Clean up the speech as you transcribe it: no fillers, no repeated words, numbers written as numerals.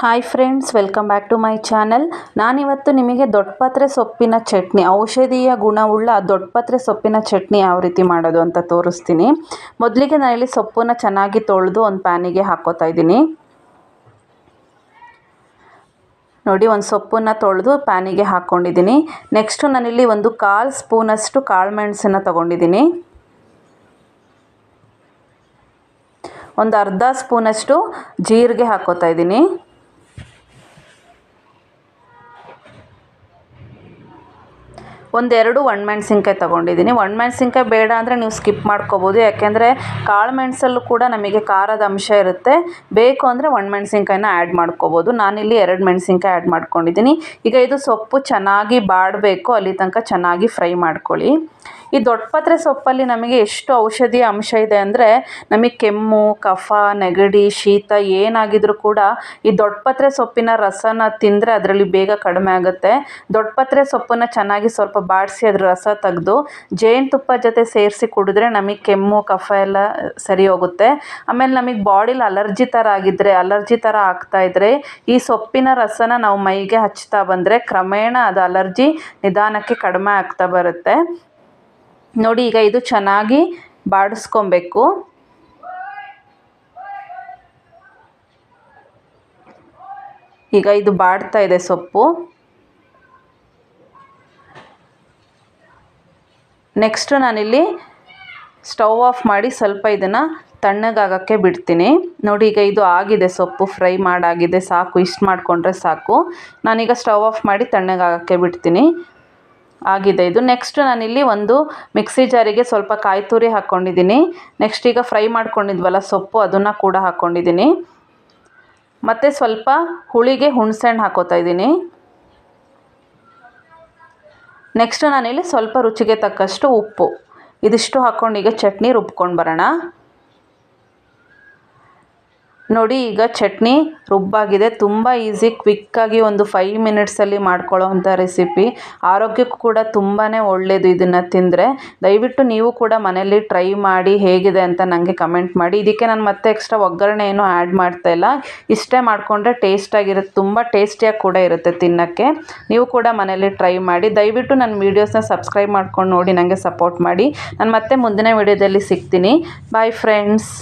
Hi friends, welcome back to my channel. ನಾನಿವತ್ತು ನಿಮಗೆ ದೊಡ್ಡಪತ್ರೆ ಸೊಪ್ಪಿನ ಚಟ್ನಿ, ಔಷಧೀಯ ಗುಣವುಳ್ಳ ದೊಡ್ಡಪತ್ರೆ ಸೊಪ್ಪಿನ ಚಟ್ನಿ ಯಾವ ರೀತಿ ಮಾಡೋದು ಅಂತ ತೋರಿಸ್ತೀನಿ. ಮೊದಲಿಗೆ ನಾನಿಲ್ಲಿ ಸೊಪ್ಪನ್ನು ಚೆನ್ನಾಗಿ ತೊಳೆದು ಒಂದು ಪ್ಯಾನಿಗೆ ಹಾಕ್ಕೋತಾ ಇದ್ದೀನಿ. ನೋಡಿ, ಒಂದು ಸೊಪ್ಪನ್ನು ತೊಳೆದು ಪ್ಯಾನಿಗೆ ಹಾಕ್ಕೊಂಡಿದ್ದೀನಿ. ನೆಕ್ಸ್ಟು ನಾನಿಲ್ಲಿ ಒಂದು 1/4 ಸ್ಪೂನಷ್ಟು ಕಾಳು ಮೆಣಸನ್ನು ತೊಗೊಂಡಿದ್ದೀನಿ. ಒಂದು ಅರ್ಧ ಸ್ಪೂನಷ್ಟು ಜೀರಿಗೆ ಹಾಕ್ಕೋತಾ ಇದ್ದೀನಿ. ಒಂದೆರಡು ಒಣಮೆಣಸಿನ್ಕಾಯಿ ತೊಗೊಂಡಿದ್ದೀನಿ. ಒಣಮೆಣಸಿನ್ಕಾಯಿ ಬೇಡ ಅಂದರೆ ನೀವು ಸ್ಕಿಪ್ ಮಾಡ್ಕೋಬೋದು, ಯಾಕೆಂದರೆ ಕಾಳು ಮೆಣಸಲ್ಲೂ ಕೂಡ ನಮಗೆ ಖಾರದ ಅಂಶ ಇರುತ್ತೆ. ಬೇಕು ಅಂದರೆ ಒಣಮೆಣಸಿನ್ಕಾಯಿನ ಆ್ಯಡ್ ಮಾಡ್ಕೋಬೋದು. ನಾನಿಲ್ಲಿ 2 ಮೆಣಸಿನ್ಕಾಯಿ ಆ್ಯಡ್ ಮಾಡ್ಕೊಂಡಿದ್ದೀನಿ. ಈಗ ಇದು ಸೊಪ್ಪು ಚೆನ್ನಾಗಿ ಬಾಡಬೇಕು, ಅಲ್ಲಿ ತನಕ ಚೆನ್ನಾಗಿ ಫ್ರೈ ಮಾಡ್ಕೊಳ್ಳಿ. ಈ ದೊಡ್ಡಪತ್ರೆ ಸೊಪ್ಪಲ್ಲಿ ನಮಗೆ ಎಷ್ಟು ಔಷಧೀಯ ಅಂಶ ಇದೆ ಅಂದರೆ, ನಮಗೆ ಕೆಮ್ಮು, ಕಫ, ನೆಗಡಿ, ಶೀತ ಏನಾಗಿದ್ರೂ ಕೂಡ ಈ ದೊಡ್ಡಪತ್ರೆ ಸೊಪ್ಪಿನ ರಸನ ತಿಂದರೆ ಅದರಲ್ಲಿ ಬೇಗ ಕಡಿಮೆ ಆಗುತ್ತೆ. ದೊಡ್ಡಪತ್ರೆ ಸೊಪ್ಪನ್ನು ಚೆನ್ನಾಗಿ ಸ್ವಲ್ಪ ಬಾಡಿಸಿ ಅದರ ರಸ ತೆಗೆದು ಜೇನುತುಪ್ಪ ಜೊತೆ ಸೇರಿಸಿ ಕುಡಿದ್ರೆ ನಮಗೆ ಕೆಮ್ಮು, ಕಫ ಎಲ್ಲ ಸರಿ ಹೋಗುತ್ತೆ. ಆಮೇಲೆ ನಮಗೆ ಬಾಡಿಲಿ ಅಲರ್ಜಿ ಥರ ಆಗ್ತಾಯಿದ್ರೆ ಈ ಸೊಪ್ಪಿನ ರಸನ ನಾವು ಮೈಗೆ ಹಚ್ತಾ ಬಂದರೆ ಕ್ರಮೇಣ ಅದು ಅಲರ್ಜಿ ನಿಧಾನಕ್ಕೆ ಕಡಿಮೆ ಆಗ್ತಾ ಬರುತ್ತೆ. ನೋಡಿ, ಈಗ ಇದು ಚೆನ್ನಾಗಿ ಬಾಡಿಸ್ಕೊಬೇಕು. ಈಗ ಇದು ಬಾಡ್ತಾ ಇದೆ ಸೊಪ್ಪು. ನೆಕ್ಸ್ಟು ನಾನಿಲ್ಲಿ ಸ್ಟವ್ ಆಫ್ ಮಾಡಿ ಸ್ವಲ್ಪ ಇದನ್ನು ತಣ್ಣಗಾಗೋಕ್ಕೆ ಬಿಡ್ತೀನಿ. ನೋಡಿ, ಈಗ ಇದು ಆಗಿದೆ, ಸೊಪ್ಪು ಫ್ರೈ ಮಾಡಾಗಿದೆ. ಸಾಕು, ಇಷ್ಟು ಮಾಡಿಕೊಂಡ್ರೆ ಸಾಕು. ನಾನೀಗ ಸ್ಟವ್ ಆಫ್ ಮಾಡಿ ತಣ್ಣಗಾಗೋಕ್ಕೆ ಬಿಡ್ತೀನಿ. ಆಗಿದೆ ಇದು. ನೆಕ್ಸ್ಟ್ ನಾನಿಲ್ಲಿ ಒಂದು ಮಿಕ್ಸಿ ಜಾರಿಗೆ ಸ್ವಲ್ಪ ಕಾಯಿ ತುರಿ ಹಾಕ್ಕೊಂಡಿದ್ದೀನಿ. ನೆಕ್ಸ್ಟ್ ಈಗ ಫ್ರೈ ಮಾಡ್ಕೊಂಡಿದ್ವಲ್ಲ ಸೊಪ್ಪು, ಅದನ್ನು ಕೂಡ ಹಾಕ್ಕೊಂಡಿದ್ದೀನಿ. ಮತ್ತು ಸ್ವಲ್ಪ ಹುಳಿಗೆ ಹುಣಸೆಹಣ್ಣು ಹಾಕ್ಕೋತಾ ಇದ್ದೀನಿ. ನೆಕ್ಸ್ಟ್ ನಾನಿಲ್ಲಿ ಸ್ವಲ್ಪ ರುಚಿಗೆ ತಕ್ಕಷ್ಟು ಉಪ್ಪು, ಇದಿಷ್ಟು ಹಾಕ್ಕೊಂಡು ಈಗ ಚಟ್ನಿ ರುಬ್ಕೊಂಡು ಬರೋಣ. ನೋಡಿ, ಈಗ ಚಟ್ನಿ ರುಬ್ಬಾಗಿದೆ. ತುಂಬ ಈಸಿ, ಕ್ವಿಕ್ಕಾಗಿ ಒಂದು 5 ಮಿನಿಟ್ಸಲ್ಲಿ ಮಾಡ್ಕೊಳ್ಳೋವಂಥ ರೆಸಿಪಿ. ಆರೋಗ್ಯಕ್ಕೂ ಕೂಡ ತುಂಬಾ ಒಳ್ಳೆಯದು ಇದನ್ನು ತಿಂದರೆ. ದಯವಿಟ್ಟು ನೀವು ಕೂಡ ಮನೆಯಲ್ಲಿ ಟ್ರೈ ಮಾಡಿ ಹೇಗಿದೆ ಅಂತ ನನಗೆ ಕಮೆಂಟ್ ಮಾಡಿ. ಇದಕ್ಕೆ ನಾನು ಮತ್ತೆ ಎಕ್ಸ್ಟ್ರಾ ಒಗ್ಗರಣೆ ಏನೂ ಆ್ಯಡ್ ಮಾಡ್ತಾಯಿಲ್ಲ. ಇಷ್ಟೇ ಮಾಡಿಕೊಂಡ್ರೆ ಟೇಸ್ಟಾಗಿರುತ್ತೆ, ತುಂಬ ಟೇಸ್ಟಿಯಾಗಿ ಕೂಡ ಇರುತ್ತೆ ತಿನ್ನೋಕ್ಕೆ. ನೀವು ಕೂಡ ಮನೆಯಲ್ಲಿ ಟ್ರೈ ಮಾಡಿ. ದಯವಿಟ್ಟು ನನ್ನ ವೀಡಿಯೋಸ್ನ ಸಬ್ಸ್ಕ್ರೈಬ್ ಮಾಡ್ಕೊಂಡು ನೋಡಿ, ನನಗೆ ಸಪೋರ್ಟ್ ಮಾಡಿ. ನಾನು ಮತ್ತೆ ಮುಂದಿನ ವೀಡಿಯೋದಲ್ಲಿ ಸಿಗ್ತೀನಿ. Bye friends.